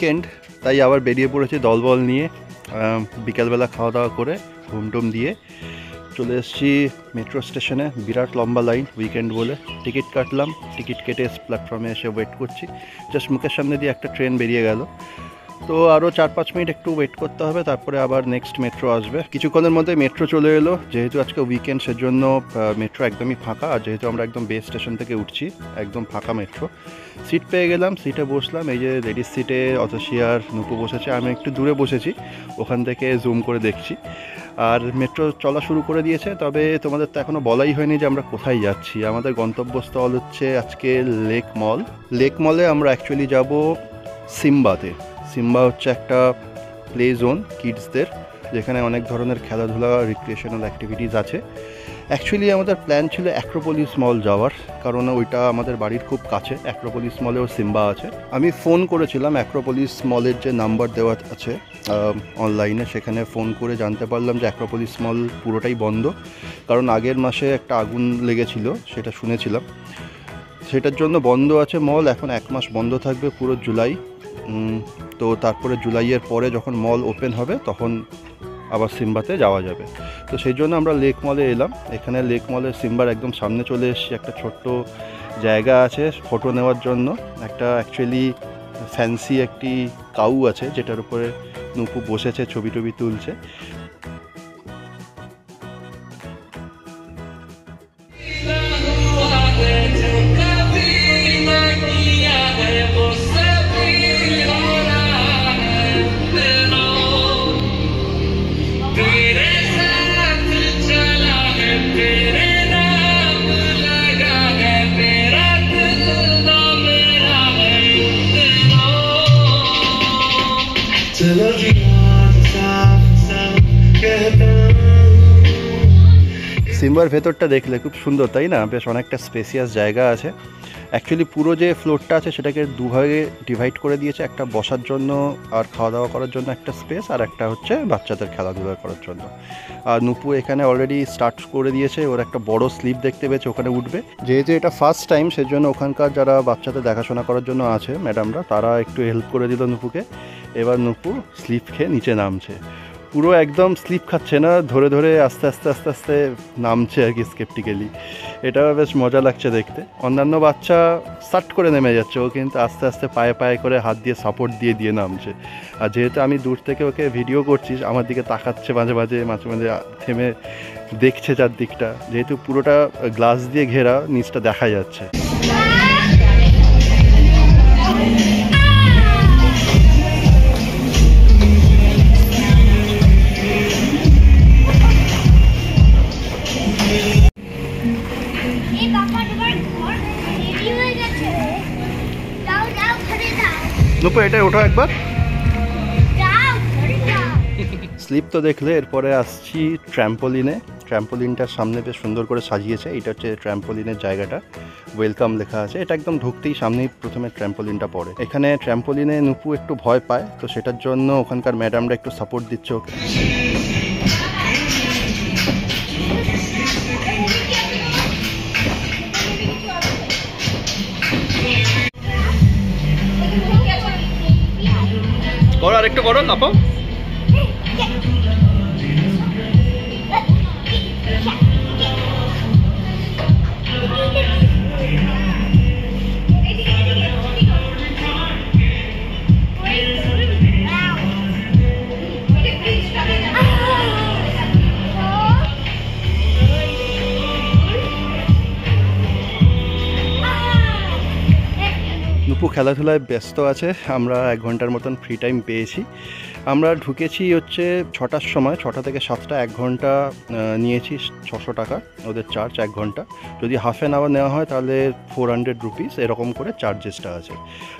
Weekend, তাই আবার বেরিয়ে পড়েছি দলবল নিয়ে। বিকালবেলা খাওয়া দাওয়া করে ঘুম টুম দিয়ে চলে এসেছি মেট্রো স্টেশনে। বিরাট লম্বা লাইন, উইকেন্ড বলে টিকিট কাটলাম। টিকিট কেটে প্ল্যাটফর্মে এসে ওয়েট করছি। জাস্ট মুখের সামনে দিয়ে একটা ট্রেন বেরিয়ে গেল, তো আরও 4-5 মিনিট একটু ওয়েট করতে হবে, তারপরে আবার নেক্সট মেট্রো আসবে। কিছুক্ষণের মধ্যে মেট্রো চলে এলো। যেহেতু আজকে উইকেন্ড সেজন্য মেট্রো একদমই ফাঁকা, আর যেহেতু আমরা একদম বেস স্টেশন থেকে উঠছি, একদম ফাঁকা মেট্রো। সিট পেয়ে গেলাম, সিটে বসলাম। এই যে লেডিস সিটে অতসী আর নুপু বসেছে, আমি একটু দূরে বসেছি, ওখান থেকে জুম করে দেখছি। আর মেট্রো চলা শুরু করে দিয়েছে, তবে তোমাদের তো এখনও বলাই হয়নি যে আমরা কোথায় যাচ্ছি। আমাদের গন্তব্যস্থল হচ্ছে আজকে লেক মল। লেক মলে আমরা অ্যাকচুয়ালি যাব সিম্বাতে। সিম্বা হচ্ছে একটা প্লে জোন কিডসদের, যেখানে অনেক ধরনের খেলাধুলা, রিক্রিয়েশনাল অ্যাক্টিভিটিস আছে। অ্যাকচুয়ালি আমাদের প্ল্যান ছিল অ্যাক্রোপলিস মল যাওয়ার, কারণ ওইটা আমাদের বাড়ির খুব কাছে। অ্যাক্রোপলিস মলেও সিম্বা আছে। আমি ফোন করেছিলাম অ্যাক্রোপলিস মলের যে নাম্বার দেওয়া আছে অনলাইনে, সেখানে ফোন করে জানতে পারলাম যে অ্যাক্রোপলিস মল পুরোটাই বন্ধ, কারণ আগের মাসে একটা আগুন লেগেছিল, সেটা শুনেছিলাম। সেটার জন্য বন্ধ আছে মল। এখন 1 মাস বন্ধ থাকবে, পুরো জুলাই। তো তারপরে জুলাইয়ের পরে যখন মল ওপেন হবে তখন আবার সিম্বাতে যাওয়া যাবে। তো সেই জন্য আমরা লেক মলে এলাম। এখানে লেক মলের সিম্বার একদম সামনে চলে এসেছি। একটা ছোট্ট জায়গা আছে ফটো নেওয়ার জন্য। একটা অ্যাকচুয়ালি ফ্যান্সি একটি কাউ আছে, যেটার উপরে নুপু বসেছে, ছবি টবি তুলছে। সিম্বার ভেতরটা দেখলে খুব সুন্দর, তাই না? বেশ অনেকটা স্পেসিয়াস জায়গা আছে। অ্যাকচুয়ালি পুরো যে ফ্লোরটা আছে সেটাকে দুভাগে ডিভাইড করে দিয়েছে। একটা বসার জন্য আর খাওয়া দাওয়া করার জন্য একটা স্পেস, আর একটা হচ্ছে বাচ্চাদের খেলাধুলা করার জন্য। আর নুপু এখানে অলরেডি স্টার্ট করে দিয়েছে, ওর একটা বড় স্লিপ দেখতে পেয়েছে, ওখানে উঠবে। যেহেতু এটা ফার্স্ট টাইম, সেজন্য ওখানকার যারা বাচ্চাদের দেখাশোনা করার জন্য আছে ম্যাডামরা, তারা একটু হেল্প করে দিল নুপুকে। এবার নুপু স্লিপ খেয়ে নিচে নামছে। পুরো একদম স্লিপ খাচ্ছে না, ধরে ধরে আস্তে আস্তে আস্তে আস্তে নামছে আর কি, স্কেপটিক্যালি। এটা বেশ মজা লাগছে দেখতে। অন্যান্য বাচ্চা সাট করে নেমে যাচ্ছে, ও কিন্তু আস্তে আস্তে পায়ে পায়ে করে হাত দিয়ে সাপোর্ট দিয়ে দিয়ে নামছে। আর যেহেতু আমি দূর থেকে ওকে ভিডিও করছি, আমার দিকে তাকাচ্ছে মাঝে মাঝে মাঝে মাঝে, থেমে দেখছে চারদিকটা। যেহেতু পুরোটা গ্লাস দিয়ে ঘেরা, নিচটা দেখা যাচ্ছে। নুপু এটাই ওঠো একবার। স্লিপ তো দেখলে, এরপরে আসছি ট্র্যাম্পোলিনে। ট্র্যাম্পোলিনটার সামনে বেশ সুন্দর করে সাজিয়েছে। এটা হচ্ছে ট্র্যাম্পোলিনের জায়গাটা, ওয়েলকাম লেখা আছে। এটা একদম ঢুকতেই সামনেই প্রথমে ট্র্যাম্পোলিনটা পড়ে। এখানে ট্র্যাম্পোলিনে নুপু একটু ভয় পায়, তো সেটার জন্য ওখানকার ম্যাডামরা একটু সাপোর্ট দিচ্ছে ওকে। করো, আর একটু করো, নাপো। নুপু খেলাধুলায় ব্যস্ত আছে। আমরা 1 ঘন্টার মতন ফ্রি টাইম পেয়েছি। আমরা ঢুকেছি হচ্ছে 6টার সময়। 6টা থেকে 7টা 1 ঘন্টা নিয়েছি। 600 টাকা ওদের চার্জ 1 ঘন্টা। যদি হাফ অ্যান আওয়ার নেওয়া হয় তাহলে 400 রুপিস, এরকম করে চার্জেসটা আছে।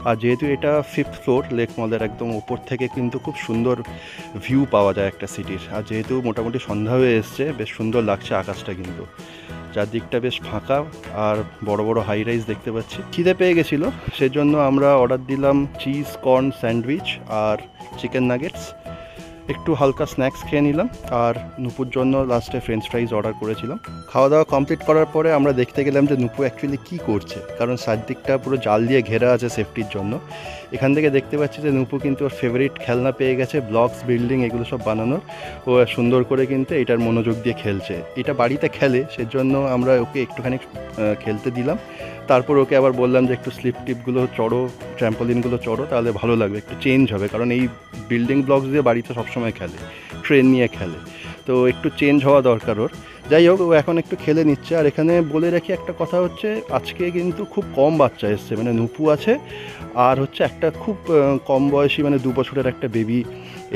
আর যেহেতু এটা 5th ফ্লোর লেক মলের, একদম ওপর থেকে কিন্তু খুব সুন্দর ভিউ পাওয়া যায় একটা সিটির। আর যেহেতু মোটামুটি সন্ধ্যা হয়ে এসছে, বেশ সুন্দর লাগছে আকাশটা, কিন্তু চারদিকটা বেশ ফাঁকা আর বড় বড় হাই রাইজ দেখতে পাচ্ছি। খিদে পেয়ে গেছিলো, সেজন্য আমরা অর্ডার দিলাম চিজ কর্ন স্যান্ডউইচ আর চিকেন নাগেটস। একটু হালকা স্ন্যাক্স খেয়ে নিলাম, আর নুপুর জন্য লাস্টে ফ্রেঞ্চ ফ্রাইজ অর্ডার করেছিলাম। খাওয়া দাওয়া কমপ্লিট করার পরে আমরা দেখতে গেলাম যে নুপু অ্যাকচুয়ালি কী করছে, কারণ চারদিকটা পুরো জাল দিয়ে ঘেরা আছে সেফটির জন্য। এখান থেকে দেখতে পাচ্ছি যে নুপু কিন্তু ওর ফেভারিট খেলনা পেয়ে গেছে, ব্লকস, বিল্ডিং এগুলো সব বানানোর। ও সুন্দর করে কিন্তু এটার মনোযোগ দিয়ে খেলছে। এটা বাড়িতে খেলে, সেজন্য আমরা ওকে একটুখানি খেলতে দিলাম। তারপর ওকে আবার বললাম যে একটু স্লিপ টিপগুলো চড়ো, ট্র্যাম্পোলিনগুলো চড়ো, তাহলে ভালো লাগবে, একটু চেঞ্জ হবে, কারণ এই বিল্ডিং ব্লকস দিয়ে বাড়িতে সবসময় খেলে, ট্রেন নিয়ে খেলে, তো একটু চেঞ্জ হওয়া দরকার ওর। যাই হোক, ও এখন একটু খেলে নিচ্ছে। আর এখানে বলে রাখি একটা কথা হচ্ছে, আজকে কিন্তু খুব কম বাচ্চা এসছে, মানে নুপু আছে আর হচ্ছে একটা খুব কম বয়সী মানে 2 বছরের একটা বেবি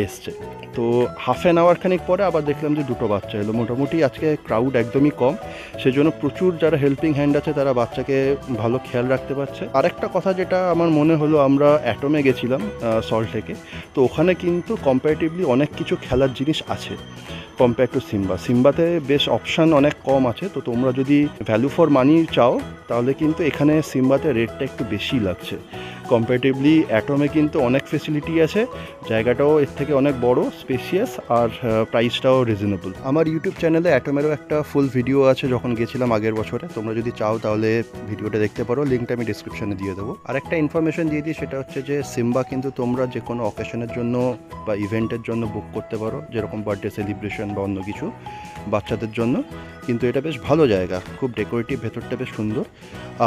এসছে। তো হাফ অ্যান আওয়ার খানিক পরে আবার দেখলাম যে 2টো বাচ্চা এলো। মোটামুটি আজকে ক্রাউড একদমই কম, সেজন্য প্রচুর যারা হেল্পিং হ্যান্ড আছে তারা বাচ্চাকে ভালো খেয়াল রাখতে পারছে। আরেকটা কথা যেটা আমার মনে হলো, আমরা অ্যাটমে গেছিলাম সল্ট লেকে, তো ওখানে কিন্তু কম্পারেটিভলি অনেক কিছু খেলার জিনিস আছে কম্পেয়ার টু সিম্বাতে বেশ অপশান অনেক কম আছে। তো তোমরা যদি ভ্যালু ফর মানি চাও তাহলে কিন্তু এখানে সিম্বাতে রেটটা একটু বেশি লাগছে কম্পারেটিভলি। অ্যাটমে কিন্তু অনেক ফেসিলিটি আছে, জায়গাটাও এর থেকে অনেক বড়, স্পেশিয়াস, আর প্রাইসটাও রিজনেবল। আমার ইউটিউব চ্যানেলে অ্যাটমেরও একটা ফুল ভিডিও আছে যখন গেছিলাম আগের বছরে, তোমরা যদি চাও তাহলে ভিডিওটা দেখতে পারো, লিঙ্কটা আমি ডিসক্রিপশনে দিয়ে দেবো। আর একটা ইনফরমেশন দিয়ে দিই, সেটা হচ্ছে যে সিম্বা কিন্তু তোমরা যে কোনো অকেশনের জন্য বা ইভেন্টের জন্য বুক করতে পারো, যেরকম বার্থডে সেলিব্রেশন বা অন্য কিছু বাচ্চাদের জন্য। কিন্তু এটা বেশ ভালো জায়গা, খুব ডেকোরেটিভ, ভেতরটা বেশ সুন্দর।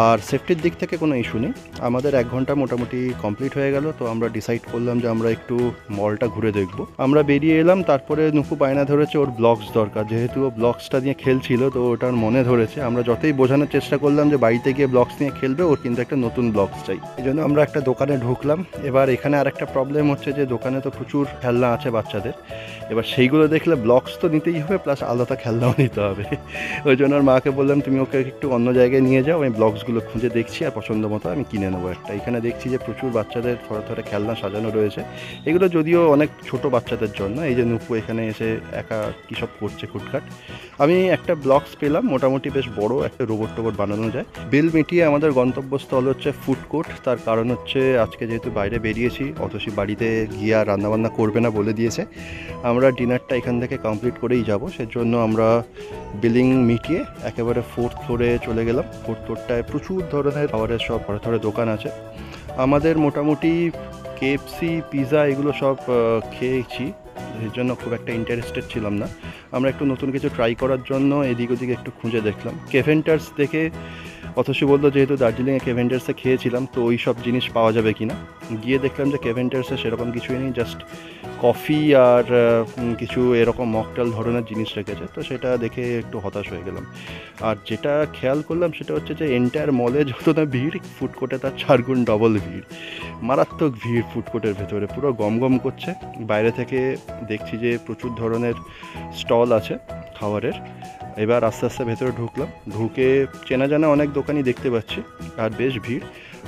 আর সেফটির দিক থেকে কোনো ইস্যু নেই। আমাদের 1 ঘন্টা মোটামুটি কমপ্লিট হয়ে গেল, তো আমরা ডিসাইড করলাম যে আমরা একটু মলটা ঘুরে দেখব। আমরা বেরিয়ে এলাম, তারপরে নুপু বায়না ধরেছে ওর ব্লকস দরকার, যেহেতু ও ব্লকসটা নিয়ে খেলছিল, তো ওটার মনে ধরেছে। আমরা যতই বোঝানোর চেষ্টা করলাম যে বাড়িতে গিয়ে ব্লকস নিয়ে খেলবে, ওর কিন্তু একটা নতুন ব্লকস চাই। এই জন্য আমরা একটা দোকানে ঢুকলাম। এবার এখানে আর একটা প্রবলেম হচ্ছে যে দোকানে তো প্রচুর খেলনা আছে বাচ্চাদের, এবার সেইগুলো দেখলে ব্লকস তো নিতেই হবে, প্লাস আলাদা খেলনাও নিতে হবে। ওই জন্য ওর মাকে বললাম তুমি ওকে একটু অন্য জায়গায় নিয়ে যাও, আমি ব্লকসগুলো খুঁজে দেখছি আর পছন্দ মতো আমি কিনে নেবো একটা। এখানে দেখছি যে প্রচুর বাচ্চাদের থরে থরে খেলনা সাজানো রয়েছে, এগুলো যদিও অনেক ছোট বাচ্চাদের জন্য। এই যে নুপু এখানে এসে একা কী সব করছে খুটখাট। আমি একটা ব্লকস পেলাম, মোটামুটি বেশ বড়, একটা রোবট টোবট বানানো যায়। বিল মিটিয়ে আমাদের গন্তব্যস্থল হচ্ছে ফুড কোর্ট। তার কারণ হচ্ছে আজকে যেহেতু বাইরে বেরিয়েছি, অতসী বাড়িতে গিয়ে আর রান্নাবান্না করবে না বলে দিয়েছে, আমরা ডিনারটা এখান থেকে কমপ্লিট করেই যাব। সেজন্য আমরা বিলিং মিটিয়ে একেবারে 4th ফ্লোরে চলে গেলাম। 4th ফ্লোরটায় প্রচুর ধরনের খাবারের সব থরে থরে দোকান আছে। আমাদের মোটামুটি কেএফসি, পিৎজা এগুলো সব খেয়েছি, এর জন্য খুব একটা ইন্টারেস্টেড ছিলাম না। আমরা একটু নতুন কিছু ট্রাই করার জন্য এদিক ওদিকে একটু খুঁজে দেখলাম। কেভেন্টার্স দেখে অথচ বললো যেহেতু দার্জিলিংয়ে কেভেন্টার্সে খেয়েছিলাম, তো ওই সব জিনিস পাওয়া যাবে কি না। গিয়ে দেখলাম যে কেভেন্টার্সে সেরকম কিছুই নেই, জাস্ট কফি আর কিছু এরকম মকটেল ধরনের জিনিস রেখেছে। তো সেটা দেখে একটু হতাশ হয়ে গেলাম। আর যেটা খেয়াল করলাম সেটা হচ্ছে যে এন্টায়ার মলে যত না ভিড়, ফুড কোর্টে তার 4 গুণ ডবল ভিড়, মারাত্মক ভিড় ফুড কোর্টের ভেতরে, পুরো গমগম করছে। বাইরে থেকে দেখছি যে প্রচুর ধরনের স্টল আছে খাবারের। এবার আস্তে আস্তে ভেতরে ঢুকলাম, ঢুকে চেনা জানা অনেক দোকানই দেখতে পাচ্ছি, আর বেশ ভিড়।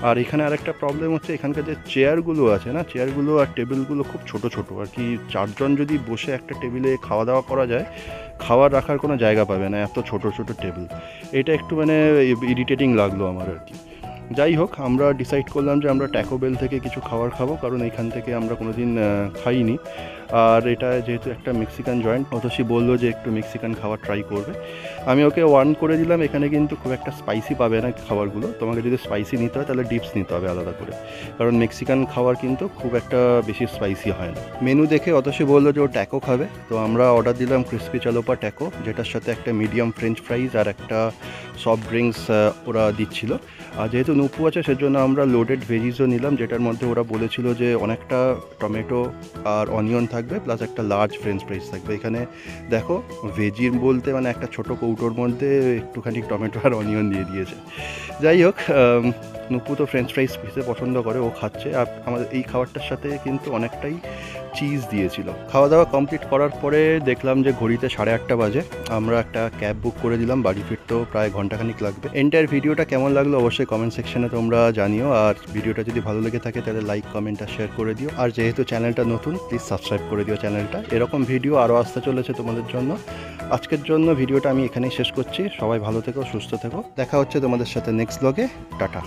আর এখানে আরেকটা প্রবলেম হচ্ছে, এখানকার যে চেয়ারগুলো আছে না, চেয়ারগুলো আর টেবিলগুলো খুব ছোট ছোট আর কি। 4 জন যদি বসে একটা টেবিলে খাওয়া দাওয়া করা যায়, খাবার রাখার কোনো জায়গা পাবে না, এত ছোট ছোট টেবিল। এটা একটু মানে ইরিটেটিং লাগলো আমার আর কি। যাই হোক, আমরা ডিসাইড করলাম যে আমরা ট্যাকো বেল থেকে কিছু খাবার খাবো, কারণ এখান থেকে আমরা কোনো দিন খাইনি। আর এটা যেহেতু একটা মেক্সিকান জয়েন্ট, অতসী বললো যে একটু মেক্সিকান খাবার ট্রাই করবে। আমি ওকে ওয়ার্ন করে দিলাম, এখানে কিন্তু খুব একটা স্পাইসি পাবে না খাবারগুলো, তোমাকে যদি স্পাইসি নিতে হয় তাহলে ডিপস নিতে হবে আলাদা করে, কারণ মেক্সিকান খাবার কিন্তু খুব একটা বেশি স্পাইসি হয় না। মেনু দেখে অতসী বললো যে ও ট্যাকো খাবে, তো আমরা অর্ডার দিলাম ক্রিসপি চালোপা ট্যাকো, যেটার সাথে একটা মিডিয়াম ফ্রেঞ্চ ফ্রাইজ আর একটা সফট ড্রিঙ্কস ওরা দিচ্ছিল। আর যেহেতু নুপু আছে সেজন্য আমরা লোডেড ভেজিসও নিলাম, যেটার মধ্যে ওরা বলেছিল যে অনেকটা টমেটো আর অনিয়ন থাকবে, প্লাস একটা লার্জ ফ্রেঞ্চ ফ্রাইজ থাকবে। এখানে দেখো ভেজির বলতে মানে একটা ছোটো কৌটোর মধ্যে একটুখানি টমেটো আর অনিয়ন দিয়ে দিয়েছে। যাই হোক, নুপু তো ফ্রেঞ্চ ফ্রাইজ খেতে পছন্দ করে, ও খাচ্ছে। আর আমাদের এই খাবারটার সাথে কিন্তু অনেকটাই চিজ দিয়েছিল। খাওয়া দাওয়া কমপ্লিট করার পরে দেখলাম যে ঘড়িতে 8:30 বাজে। আমরা একটা ক্যাব বুক করে দিলাম, বাড়ি ফিরতেও প্রায় ঘন্টাখানিক লাগবে। এন্টায়ার ভিডিওটা কেমন লাগলো অবশ্যই কমেন্ট সেকশনে তোমরা জানিও। আর ভিডিওটা যদি ভালো লেগে থাকে তাহলে লাইক, কমেন্ট আর শেয়ার করে দিও। আর যেহেতু চ্যানেলটা নতুন, প্লিজ সাবস্ক্রাইব করে দিও চ্যানেলটা। এরকম ভিডিও আরও আসতে চলেছে তোমাদের জন্য। আজকের জন্য ভিডিওটা আমি এখানেই শেষ করছি। সবাই ভালো থেকো, সুস্থ থেকো, দেখা হচ্ছে তোমাদের সাথে নেক্সট ব্লগে। টাটা।